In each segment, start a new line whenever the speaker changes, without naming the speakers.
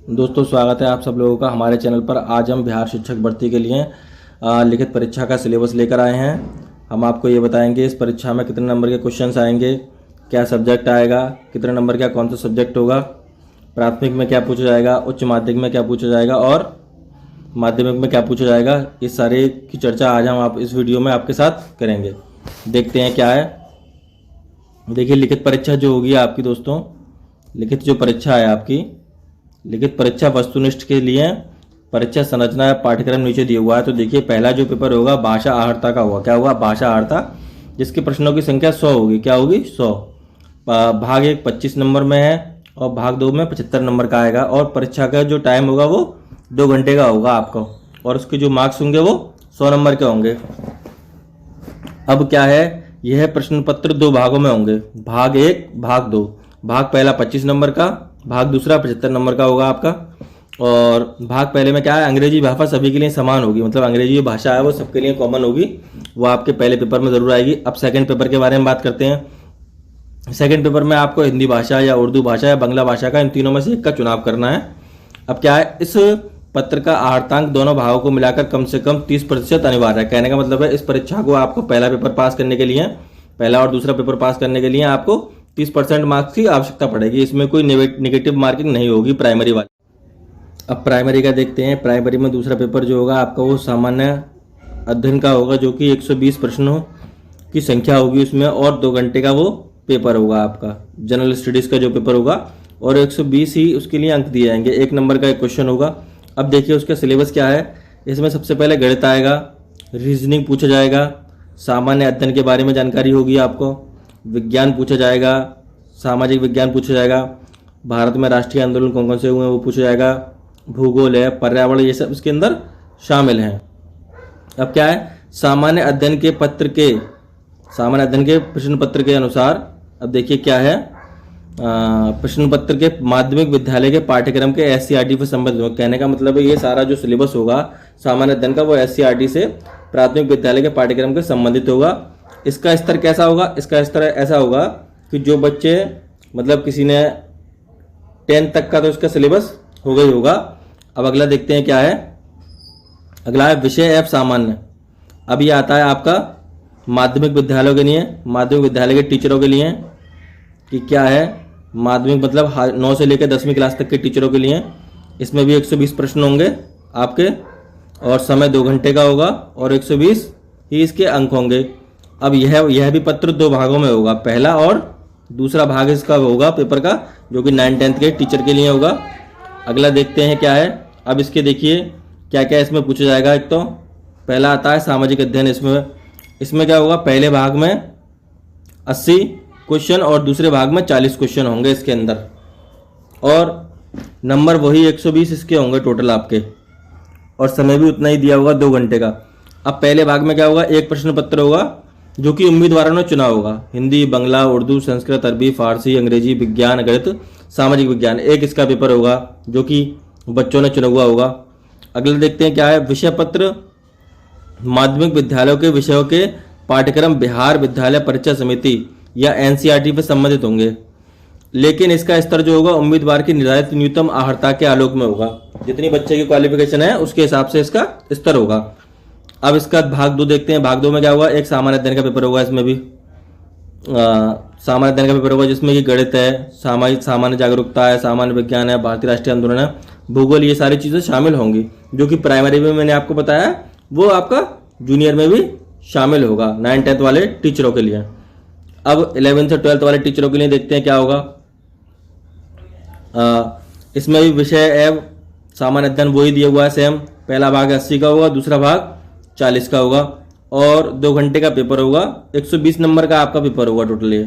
दोस्तों स्वागत है आप सब लोगों का हमारे चैनल पर। आज हम बिहार शिक्षक भर्ती के लिए लिखित परीक्षा का सिलेबस लेकर आए हैं। हम आपको ये बताएंगे इस परीक्षा में कितने नंबर के क्वेश्चंस आएंगे, क्या सब्जेक्ट आएगा, कितने नंबर का कौन सा सब्जेक्ट होगा, प्राथमिक में क्या पूछा जाएगा, उच्च माध्यमिक में क्या पूछा जाएगा और माध्यमिक में क्या पूछा जाएगा। इस सारे की चर्चा आज हम आप इस वीडियो में आपके साथ करेंगे। देखते हैं क्या है। देखिए, लिखित परीक्षा जो होगी आपकी दोस्तों, लिखित जो परीक्षा है आपकी, लिखित परीक्षा वस्तुनिष्ठ के लिए परीक्षा संरचना या पाठ्यक्रम नीचे दिया हुआ है। तो देखिए, पहला जो पेपर होगा भाषा आहर्ता का होगा। क्या होगा? भाषा आहर्ता, जिसके प्रश्नों की संख्या 100 होगी। क्या होगी? 100। भाग 1 25 नंबर में है और भाग 2 में 75 नंबर का आएगा। और परीक्षा का जो टाइम होगा वो 2 घंटे का होगा आपको, और उसके जो मार्क्स होंगे वो 100 नंबर के होंगे। अब क्या है, यह प्रश्न पत्र 2 भागों में होंगे, भाग 1 भाग 2। भाग पहला 25 नंबर का, भाग दूसरा 75 नंबर का होगा आपका। और भाग पहले में क्या है, अंग्रेजी भाषा सभी के लिए समान होगी, मतलब अंग्रेजी भाषा है वो सबके लिए कॉमन होगी, वो आपके पहले पेपर में जरूर आएगी। अब सेकंड पेपर के बारे में बात करते हैं। सेकंड पेपर में आपको हिंदी भाषा या उर्दू भाषा या बांग्ला भाषा का, इन तीनों में से एक का चुनाव करना है। अब क्या है, इस पत्र का आहर्तांक दोनों भागों को मिलाकर कम से कम 30% अनिवार्य है। कहने का मतलब है, इस परीक्षा को आपको पहला पेपर पास करने के लिए, पहला और दूसरा पेपर पास करने के लिए आपको 30% मार्क्स की आवश्यकता पड़ेगी। इसमें कोई नेगेटिव मार्किंग नहीं होगी प्राइमरी वाली। अब प्राइमरी का देखते हैं। प्राइमरी में दूसरा पेपर जो होगा आपका वो सामान्य अध्ययन का होगा, जो कि 120 प्रश्नों की संख्या होगी उसमें, और 2 घंटे का वो पेपर होगा आपका। जनरल स्टडीज़ का जो पेपर होगा, और 120 ही उसके लिए अंक दिए जाएंगे। 1 नंबर का एक क्वेश्चन होगा। अब देखिए उसका सिलेबस क्या है। इसमें सबसे पहले गणित आएगा, रीजनिंग पूछा जाएगा, सामान्य अध्ययन के बारे में जानकारी होगी आपको, विज्ञान पूछा जाएगा, सामाजिक विज्ञान पूछा जाएगा, भारत में राष्ट्रीय आंदोलन कौन कौन से हुए हैं वो पूछा जाएगा, भूगोल है, पर्यावरण, ये सब इसके अंदर शामिल हैं। अब क्या है, सामान्य अध्ययन के प्रश्न पत्र के अनुसार, अब देखिए क्या है, प्रश्न पत्र के माध्यमिक विद्यालय के पाठ्यक्रम के SCERT से संबंधित होगा। कहने का मतलब है, ये सारा जो सिलेबस होगा सामान्य अध्ययन का वो SCERT से प्राथमिक विद्यालय के पाठ्यक्रम के संबंधित होगा। इसका स्तर कैसा होगा? इसका स्तर ऐसा होगा कि जो बच्चे, मतलब किसी ने 10th तक का तो इसका सिलेबस होगा ही होगा। अब अगला देखते हैं क्या है। अगला है विषय एवं सामान्य। अब ये आता है आपका माध्यमिक विद्यालयों के लिए, माध्यमिक विद्यालय के टीचरों के लिए, कि क्या है माध्यमिक मतलब 9 से लेकर 10वीं क्लास तक के टीचरों के लिए। इसमें भी 120 प्रश्न होंगे आपके, और समय 2 घंटे का होगा, और 120 ही इसके अंक होंगे। अब यह भी पत्र 2 भागों में होगा, पहला और दूसरा भाग इसका होगा पेपर का, जो कि 9th-10th के टीचर के लिए होगा। अगला देखते हैं क्या है। अब इसके देखिए क्या क्या इसमें पूछा जाएगा। एक तो पहला आता है सामाजिक अध्ययन। इसमें क्या होगा, पहले भाग में 80 क्वेश्चन और दूसरे भाग में 40 क्वेश्चन होंगे इसके अंदर, और नंबर वही 120 इसके होंगे टोटल आपके, और समय भी उतना ही दिया होगा 2 घंटे का। अब पहले भाग में क्या होगा, एक प्रश्न पत्र होगा जो कि उम्मीदवारों ने चुना होगा। हिंदी, बांग्ला, उर्दू, संस्कृत, अरबी, फारसी, अंग्रेजी, विज्ञान, गणित, सामाजिक विज्ञान, एक इसका पेपर होगा जो कि बच्चों ने चुना हुआ होगा। अगला देखते हैं क्या है, विषय पत्र माध्यमिक विद्यालयों के विषयों के पाठ्यक्रम बिहार विद्यालय परीक्षा समिति या NCERT पर संबंधित होंगे, लेकिन इसका स्तर जो होगा उम्मीदवार की निर्धारित न्यूनतम आहर्ता के आलोक में होगा। जितनी बच्चे की क्वालिफिकेशन है उसके हिसाब से इसका स्तर होगा। अब इसका भाग 2 देखते हैं। भाग 2 में क्या होगा, एक सामान्य अध्ययन का पेपर होगा। इसमें भी सामान्य अध्ययन का पेपर होगा, जिसमें कि गणित है, सामान्य जागरूकता है, सामान्य विज्ञान है, भारतीय राष्ट्रीय आंदोलन है, भूगोल, ये सारी चीज़ें शामिल होंगी। जो कि प्राइमरी में मैंने आपको बताया, वो आपका जूनियर में भी शामिल होगा 9th-10th वाले टीचरों के लिए। अब 11th से 12th वाले टीचरों के लिए देखते हैं क्या होगा। इसमें भी विषय एवं सामान्य अध्ययन वही दिया हुआ है सेम। पहला भाग 80 का होगा, दूसरा भाग 40 का होगा, और 2 घंटे का पेपर होगा। 120 नंबर का आपका पेपर होगा टोटली,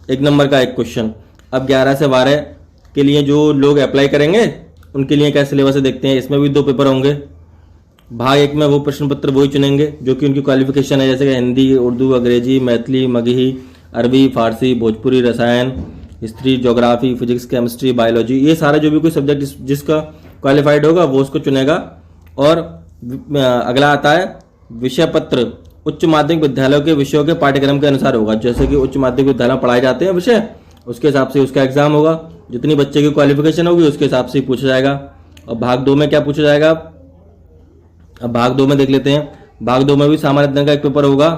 1 नंबर का एक क्वेश्चन। अब 11 से 12 के लिए जो लोग अप्लाई करेंगे उनके लिए क्या सिलेबस है देखते हैं। इसमें भी 2 पेपर होंगे। भाग 1 में वो प्रश्न पत्र वही चुनेंगे जो कि उनकी क्वालिफिकेशन है, जैसे कि हिंदी, उर्दू, अंग्रेजी, मैथिली, मगही, अरबी, फारसी, भोजपुरी, रसायन, history, geography, physics, chemistry, biology, ये सारा जो भी कोई सब्जेक्ट जिसका क्वालिफाइड होगा वो उसको चुनेगा। और अगला आता है विषय पत्र उच्च माध्यमिक विद्यालयों के विषयों के पाठ्यक्रम के अनुसार होगा। जैसे कि उच्च माध्यमिक विद्यालय में पढ़ाए जाते हैं विषय, उसके हिसाब से उसका एग्जाम होगा। जितनी बच्चे की क्वालिफिकेशन होगी उसके हिसाब से पूछा जाएगा। और भाग 2 में क्या पूछा जाएगा। अब भाग 2 में देख लेते हैं। भाग 2 में भी सामान्य अध्ययन का एक पेपर होगा।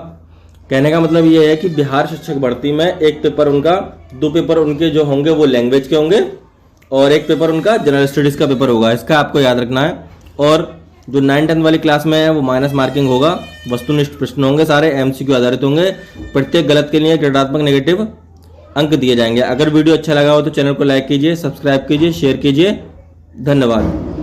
कहने का मतलब ये है कि बिहार शिक्षक भर्ती में एक पेपर उनका, 2 पेपर उनके जो होंगे वो लैंग्वेज के होंगे और एक पेपर उनका जनरल स्टडीज का पेपर होगा। इसका आपको याद रखना है। और जो 9-10 वाली क्लास में है वो माइनस मार्किंग होगा, वस्तुनिष्ठ प्रश्न होंगे, सारे एमसीक्यू आधारित होंगे। प्रत्येक गलत के लिए ऋणात्मक नेगेटिव अंक दिए जाएंगे। अगर वीडियो अच्छा लगा हो तो चैनल को लाइक कीजिए, सब्सक्राइब कीजिए, शेयर कीजिए। धन्यवाद।